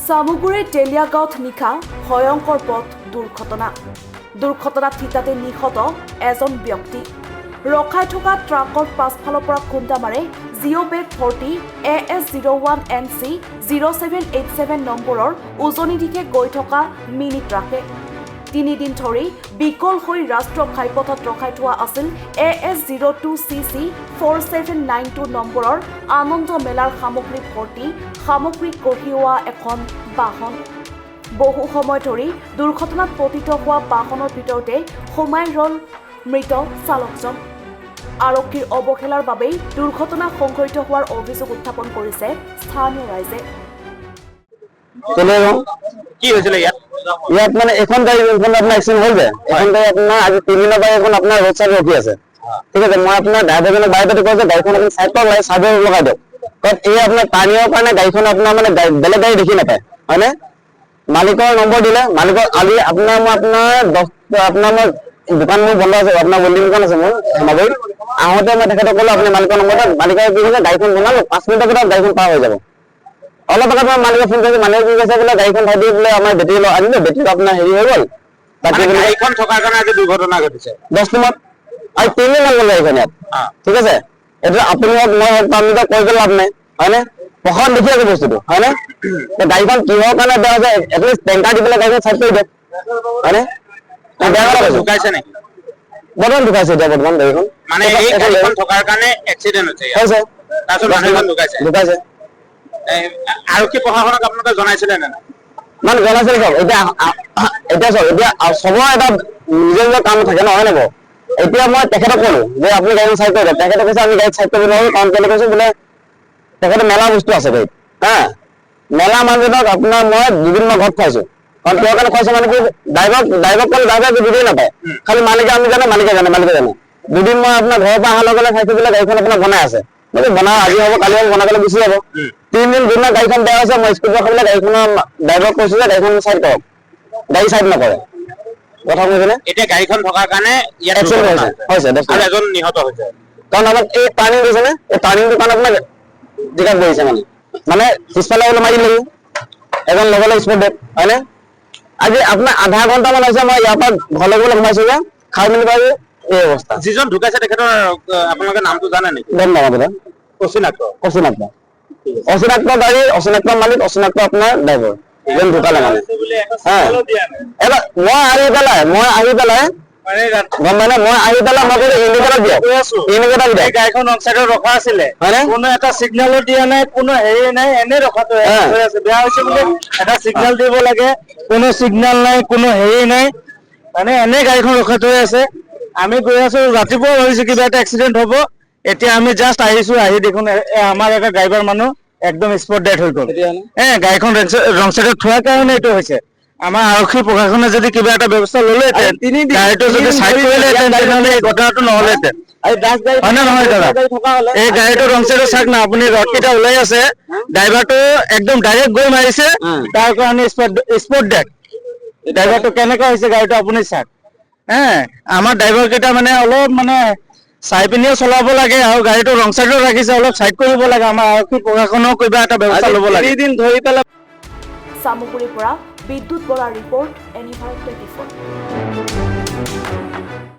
চামুগুৰিৰ তেলিয়াগাঁৱত নিশা ভয়ংকৰ পথ দুৰ্ঘটনাত থিতাতে নিহত এজন ব্যক্তি। ৰখাই থকা ট্ৰাকৰ পাছফালৰ পৰা খুন্দা মাৰে জিঅ' বেগ 40 AS01NC 0787 নম্বৰৰ উজনি দিশে গৈ থকা মিনি ট্ৰাকে। 3 দিন ধৰি বিকল হৈ ৰাষ্ট্ৰীয় ঘাইপথত ৰখাই থোৱা আছিল AS02CC 4792 নম্বৰৰ আনন্দ মেলাৰ সামগ্ৰী ভৰ্তি সামগ্ৰী কঢ়িওৱা এখন বাহন। বহু সময় ধৰি দুৰ্ঘটনাত পতিত হোৱা বাহনৰ ভিতৰতে সোমাই ৰল মৃত চালকজন। আৰক্ষীৰ অৱহেলাৰ বাবেই দুৰ্ঘটনা সংঘটিত হোৱাৰ অভিযোগ উত্থাপন কৰিছে স্থানীয় ৰাইজে। কি হৈছিল ইয়াত মানে এখন গাড়ী আপোনাৰ এক্সিডেন্ট হ'ল যে এখন গাড়ী আপোনাৰ আজি 3 দিনৰ পৰা এখন আপোনাৰ ৰোড সাইড ৰখি আছে। ঠিক আছে, মই আপোনাৰ ড্ৰাইভাৰজনক বাইকতে কৈছো গাড়ীখন আপুনি সাইড কৰি সাইডে লগাই দিয়ক। কাৰণ এই আপোনাৰ টাৰ্ণিঙৰ কাৰণে গাড়ীখন আপোনাৰ মানে বেলেগ গাড়ী দেখি নাপায়, হয়নে? মালিকৰ নম্বৰ দিলে, মালিকৰ আজি আপোনাৰ মই আপোনাৰ দোকান মোৰ বন্ধ আছে, আপোনাৰ বল্ডিং দোকান আছে মোৰ হেমাগুৰিত। আহোঁতে মই তেখেতক ক'লো আপুনি মালিকৰ নম্বৰ দিয়ক। মালিকে কি কৈছে গাড়ীখন বনালো 5 মিনিটৰ ভিতৰত গাড়ীখন পাৰ হৈ যাব। অলপ আগত মই মালিকে ফোন কৰিছো, মালিকে কি কৈছে বোলে গাড়ীখন ঠাই দি বোলে আমাৰ বেটেৰী আনিলো, বেটেৰীটো আপোনাৰ হেৰি হৈ গ'ল। তাকে গাড়ীখন থকাৰ কাৰণে আজি দুৰ্ঘটনা ঘটিছে 10 দিনত আৰু 3 দিন লাগল গাড়ীখন ইয়াত। ঠিক আছে, এইটো আপুনি হওক মই হওক আমি তো কৈ লাভ নাই, হয়নে? প্ৰশাসন দেখি আছে বস্তুটো, হয়নে? গাড়ীখন কিহৰ কাৰণে বেয়া হৈছে এটলিষ্ট টেংকাৰ দি পেলাই গাড়ীখন চাইড কৰি দিয়ক, হয়নে? বেয়া কথা কৈছো। ঢুকাইছে নেকি? বৰ্তমান ঢুকাইছে এতিয়া বৰ্তমান গাড়ীখন। মানে এই গাড়ীখন থকাৰ কাৰণে এক্সিডেন্ট হৈছে। তাৰপিছত মানুহজন ঢুকাইছে। আৰক্ষী প্ৰশাসনক আপোনালোকে জনাইছিলে নে নাই? মানে জনাইছিল চব। এতিয়া চব এতিয়া চবৰ এটা নিজৰ নিজৰ কাম থাকে ন, হয় নাই? এতিয়া মই তেখেতক ক'লো যে আপুনি গাড়ীখন চাইড কৰি দিয়ক। তেখেতে কৈছে আমি গাড়ীত চাইড কৰিব নোৱাৰো, কাৰণ কেলে কৈছো বোলে তেখেতে মেলা বস্তু আছে গাড়ীত। মেলা মানুহজনক আপোনাৰ মই 2 দিন মই ঘৰত খুৱাইছো। কাৰণ তেওঁৰ কাৰণে খুৱাইছো মানে কি ড্ৰাইভাৰ ক'লে ড্ৰাইভাৰে বুজিয়ে নাপায়, খালি মালিকে আমি জানে, মালিকে জানে। 2 দিন মই আপোনাৰ ঘৰৰ পৰা অহাৰ লগে লগে চাইছো বোলে গাড়ীখন আপোনাৰ বনাই আছে। বনাই আজি হ'ব কালি হ'ব, বনাই পেলাই গুচি যাব। 3 দিন যোনদিনা গাড়ীখন বেয়া হৈছে মই স্কুলত ৰখাবলৈ গাড়ীখনৰ ড্ৰাইভাৰক কৈছো যে গাড়ীখন চাইড কৰক, গাড়ী চাইড নকৰে। কথা কৈছেনে? এতিয়া গাড়ীখন থকাৰ কাৰণে ইয়াত হৈছে আৰু এজন নিহত হৈছে। কাৰণ আমাৰ এই টাৰ্ণিং দিছে নে, এই টাৰ্ণিংটোৰ কাৰণে আপোনাৰ জেগাত বহিছে মানে পিছফালে বোলে মাৰি লাগিব এজন লগে লগে স্পট ডেট, হয়নে? আজি আপোনাৰ আধা ঘণ্টামান হৈছে মই ইয়াৰ পৰা ঘৰলৈ গ'বলৈ সোমাইছো যে খাই মেলি পাই এই অৱস্থা। যিজন ঢুকাইছে তেখেতৰ আপোনালোকে নামটো জানে নেকি? গম নাপাওঁ দাদা। অচিনাক্ত গাড়ী, অচিনাক্ত মালিক, অচিনাক্ত আপোনাৰ ড্ৰাইভাৰ যেন ঢুকালে মানে। এবাৰ মই আহি পেলাই গম পাই নে, মই আহি পেলাই মই কৈছো ইণ্ডিকেটৰ দিয়ক, ইণ্ডিকেটৰ দিয়ক। গাড়ীখন অন চাইডত ৰখা আছিলে, কোনো এটা চিগনেলো দিয়া নাই, কোনো হেৰি নাই, এনে ৰখা হৈ আছে। বেয়া হৈছে বুলি এটা চিগনেল দিব লাগে, কোনো চিগনেল নাই, কোনো হেৰি নাই, মানে এনে গাড়ীখন ৰখাই থৈ আছে। আমি গৈ আছো, ৰাতিপুৱা ভাবিছো কিবা এটা এক্সিডেন্ট হ'ব। এতিয়া আমি জাষ্ট আহিছো, আহি দেখোন আমাৰ এটা ড্ৰাইভাৰ মানুহ একদম স্পট ডেথ হৈ গ'ল। গাড়ীখন ৰং চাইডত থোৱাৰ কাৰণে এইটো হৈছে। আমাৰ আৰক্ষী প্ৰশাসনে যদি কিবা এটা ব্যৱস্থা ল'লেহেঁতেন, গাড়ীটো যদি চাইড কৰিলেহেঁতেন, তেনেহ'লে এই ঘটনাটো নহ'লেহেঁতেন। হয় নে নহয় দাদা? এই গাড়ীটো ৰং চাইডত চাওক না, আপুনি ৰডকেইটা ওলাই আছে, ড্ৰাইভাৰটো একদম ডাইৰেক্ট গৈ মাৰিছে, তাৰ কাৰণে স্পট ডেথ। ড্ৰাইভাৰটো কেনেকুৱা হৈছে গাড়ীটো আপুনি চাওক। আমাৰ ড্ৰাইভাৰ কেইটা মানে অলপ মানে চাই পিনিও চলাব লাগে, আৰু গাড়ীটো ৰং চাইডত ৰাখিছে, অলপ চাইড কৰিব লাগে। আমাৰ আৰক্ষী প্ৰশাসনেও কিবা এটা ব্যৱস্থা ল'ব লাগে। ধৰি পেলাই চামুগুৰিৰ পৰা বিদ্যুৎ বৰাৰ ৰিপৰ্ট, এনিভাৰ 24।